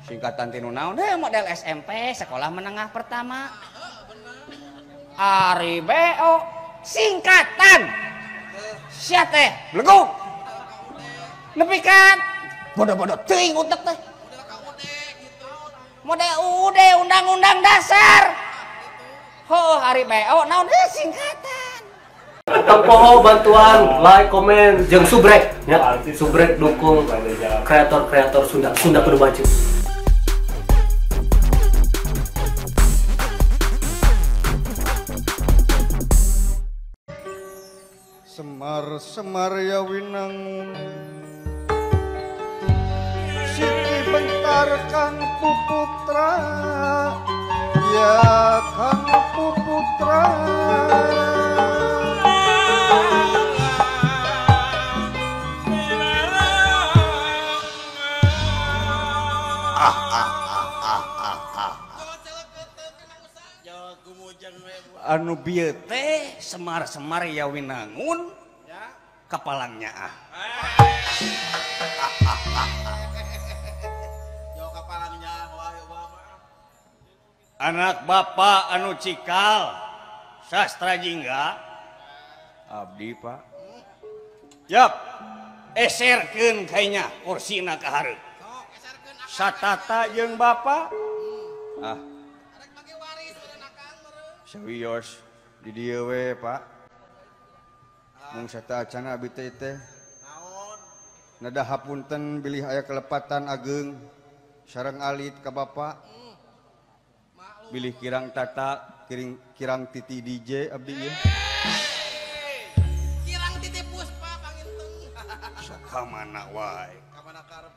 Singkatan tinu naon? Model SMP, sekolah menengah pertama. Ari BO singkatan. Sia teh, bleguk. Nepi kan bodoh-bodoh teuing utek teh. Model UUD Undang-Undang Dasar. Ari BO naon singkatan. Tempoho bantuan like, komen, jeung subrek ya. Subrek dukung kreator-kreator Sunda kudu maju. Semar ya winang Siti bentar Kang Puputra ya Kang Puputra Anu bieu teh semar ya winangun kapalangnya anak bapak anu cikal sastra jingga abdi pak yap eserkeun kayaknya kursina ka hareup satata jeung bapak sawios di dieu we pak mung sata acana abdi teh naon nada hapunten bilih aya kelepatan ageng sareng alit ka bapak bilih kirang tata kirang titi DJ abdi ieu kirang titi puspa panginten sakamana wae kamana karep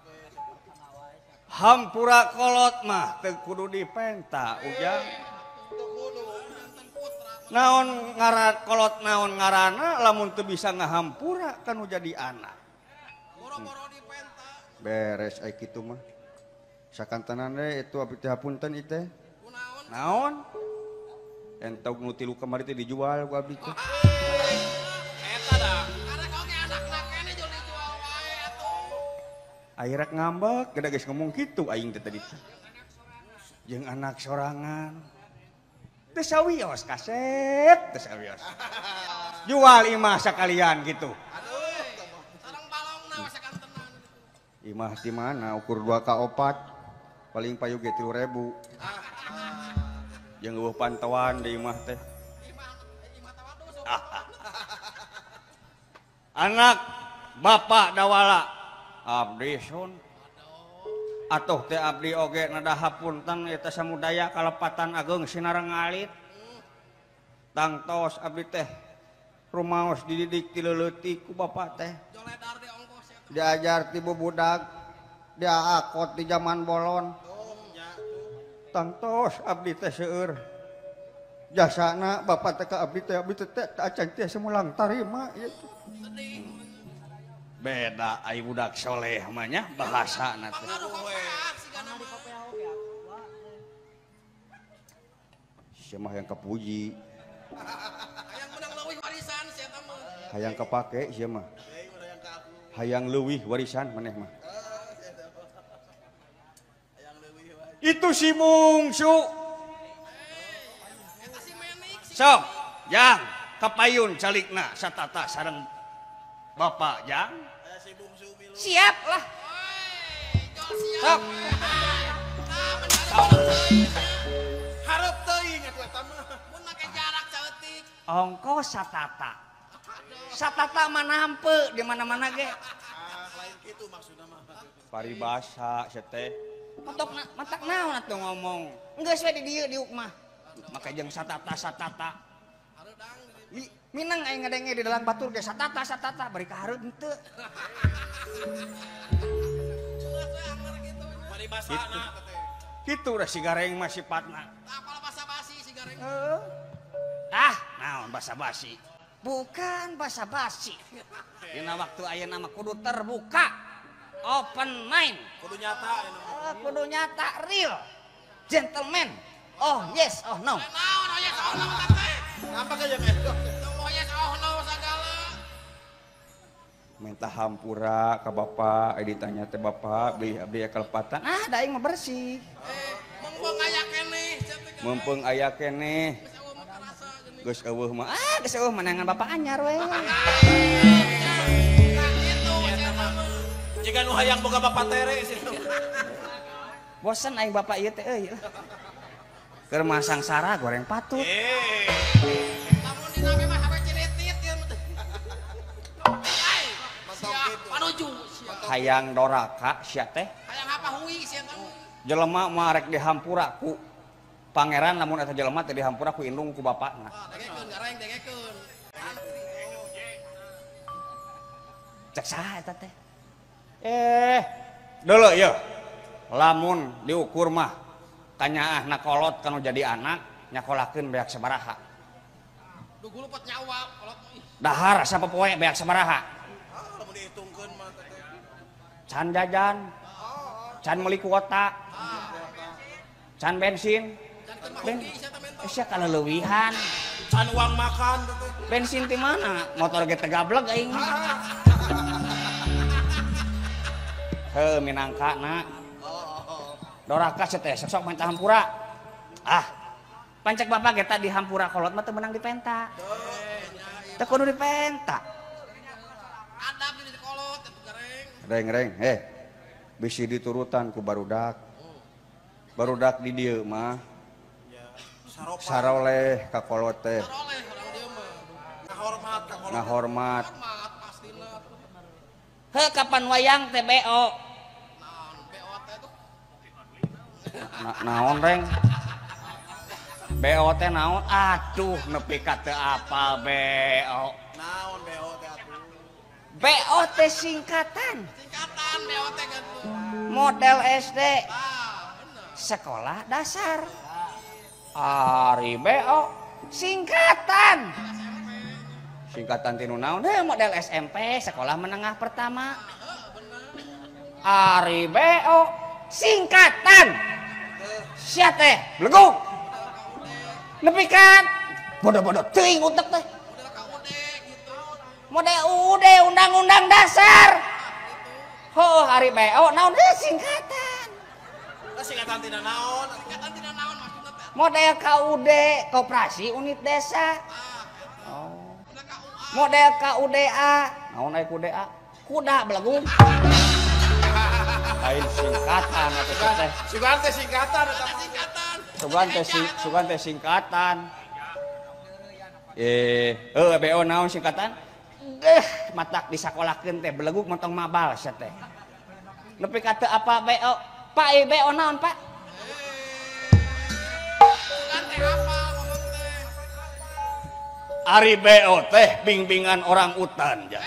hampura kolot mah teu kudu dipenta ujang naon ngaran kolot naon ngaranna lamun teu bisa ngahampura kan jadi anak boro-boro dipenta beres ai kitu mah sakantenan we itu abdi teh hapunten ieu teh naon entog nu tilu kamari teh dijual ku abdi teh eta da karek oge anakna kene jual dijual wae atuh ai rek ngambek geda geus ngomong kitu aing teh tadi jeung anak sorangan teu sawios kaset teu sawios jual imah sakalian gitu aduh sareng balongna we sakantenan imah di mana ukur 2 ka 4 paling payu ge 3.000 jeung eueuh pantauan di imah teh anak bapak dawala abdi sun atuh teh abdi oge nada hapunten eta samudaya kalepatan ageng sinareng ngalit tangtos abdi teh rumaos dididik ti leuleutik ku bapak teh joledar di ongkos ya diajar ti bubudag diakot di zaman bolon tangtos abdi teh seueur jasana bapak teh ka abdi teh acan teh semulang tarima ieu beda ai budak soleh mah nya bahasana teh sia mah yang kapuji hayang menang leuwih warisan sia eta mah hayang kapake sia mah hayang leuwih warisan maneh mah itu si mungsu eta si menik sok jang kapayun calikna satata sareng bapak jang si bungsu milu siap lah jol siap sok hareup teuing eta mah mun make jarak saeutik ongkos satata mah nampe di mana-mana ge lain kitu maksudna mah paribasa seteh matak naon atuh ngomong geus we di dieu diuk mah maka jeung satata minang aing ngadenge di dalam batur ge satata bari ka hareup henteu paribasana teh kitu da si gareng mah sifatna apal basa-basi si gareng naon basa-basi bukan basa-basi dina waktu ayeuna mah kudu terbuka open mind kudu nyata kudu nyata real gentleman oh yes oh no naon oh yes oh no teh ngapa ka jeung oh yes oh no sagala minta hampura ke bapak, ditanya teh bapak beli abdi kelepatan. Ah, da aing mah bersih. Mumpung aya keneh. Mumpung aya keneh. Geus eueuh mah, geus eueuh menangan bapak anyar we. Jika nu hayang boga bapak tere situ. Bosen aing bapak ieu teh euy. Keur masang sara goreng patut. Lamun dina mah hawe ciritit ieu mah. Panuju sia. Hayang doraka sia teh. Hayang apa hui sia teh. Jelema mah rek dihampura ku pangeran, lamun eta jelema teh dihampura ku indung ku bapakna. Degekeun gareng degekeun. Cek saha eta teh? Deuleu ieu. Lamun diukur mah kanyaah nakolot kanu jadi anak nyakolakeun beak sabaraha. Duh gulupet nyawa kolot ih. Dahar sapopoe beak sabaraha. Lamun dihitungkeun mah teh. Can jajan. Can meuli kuota. Can bensin. Sia kaleuwihan. Can uang makan teh. Bensin ti mana? Motor ge teh gablek aing. Heuh minangkana. Doraka teh sok minta hampura. Ah. Pancek bapak ge tadi hampura kolot mah teu meunang dipenta. Teu kudu dipenta. Adab di kolot atuh gareng. Reng, bisi diturutan ku barudak. Barudak di dieu mah saroleh ka kolot teh. Saroleh urang dieu mah. Ngahormat ka kolot. Ngahormat. Hormat pastina. Heuh kapan wayang teh BO? Naon BO teh tuh. Naon reng? BO teh naon? Aduh nepi ka teu apal BO. Naon BO teh atuh? BO teh singkatan. Singkatan BO teh gitu. Model SD. Bener. Sekolah dasar. Ari BO singkatan. Singkatan tinu naon? Model SMP, sekolah menengah pertama. Ari BO singkatan. Sia teh bleguk. Nepi kan bodoh-bodoh teuing utek teh. Model KUD gitu. Model UD undang-undang dasar. Oh, Ari BO naon singkatan. Singkatan tina naon? Singkatan tina naon maksudna teh? Model KUD, Koperasi Unit Desa. Oh. Model KUDA. Naon aya KUDA? Kuda belagung. Lain singkatan atuh teh. Sugan teh singkatan eta mah. Singkatan. Sugan teh singkatan. BO naon singkatan? Matak disakolahkeun teh belegung mentong mabal sia teh. Nepi ka teu apa BO? Pak BO naon, Pak? Sugan teh apa ngomong teh? Ari BO teh bimbingan orang utan ja.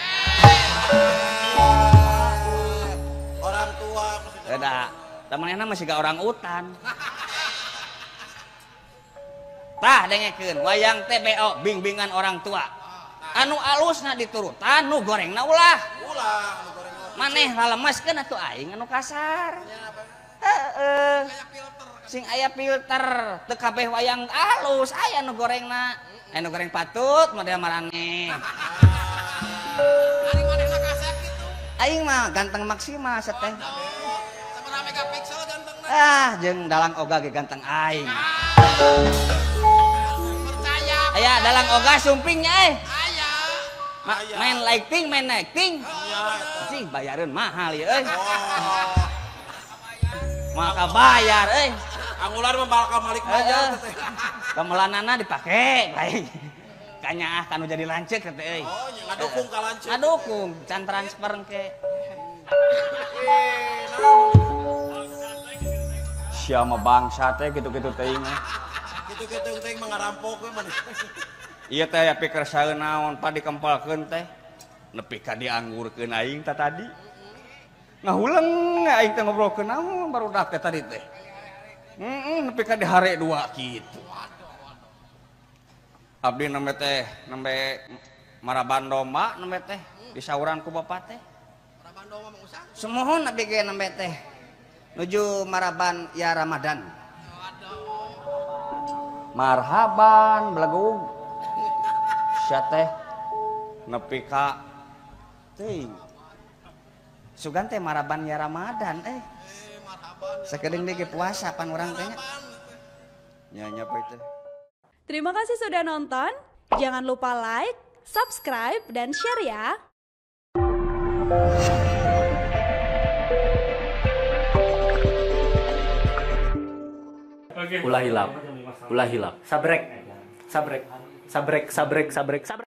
Orang tua maksudnya. Beda. Temenna masih ga orang utan. Tah dengekeun wayang teh BO bimbingan orang tua. Anu alusna diturutan, nu gorengna ulah. Ulah anu goreng. Maneh ngalemeskeun atuh aing anu kasar. Kayak filter. Sing aya filter, teu kabeh wayang alus aya nu gorengna. Anu goreng patut model maraneh. Ari manehna kasep gitu. Aing mah ganteng maksimal seteh. Sabaraha megapiksel gantengna. Jeung dalang oga ge ganteng aing. Percaya. Aya dalang oga sumpingnya Aya. Main lighting, main acting. Cing bayareun mahal ya euy. Maka bayar euy. Angular mah bakal malik bayar teh. Gamelanana dipake bae. Kanyaah kanu jadi lanceuk teh euy. Oh, ngadukung ka lanceuk. Ngadukung can transfer engke. Sia mah bangsa teh gitu-gitu teuing. Gitu-gitu teh mah ngarampok we mah. Ieu teh ya pikir saeun naon pa dikempelkeun teh. Nepi ka dianggurkeun aing teh tadi. Ngahuleng aing teh ngobrolkeun naon barudak teh tadi teh. Nepi ka dihare dua kitu. Abdi nembe teh nembe maraban domba nembe teh disauran ku bapak teh. Maraban domba mah usah. Semohon abdi ge nembe teh nuju maraban ya Ramadan. Marhaban belagung. Sia teh nepi ka teuing Sugan teh maraban ya Ramadan marhaban. sakedeng dege puasa pan urang teh. Nya apa itu? Terima kasih sudah nonton. Jangan lupa like, subscribe, dan share ya. Ulah hilap. Sabrek.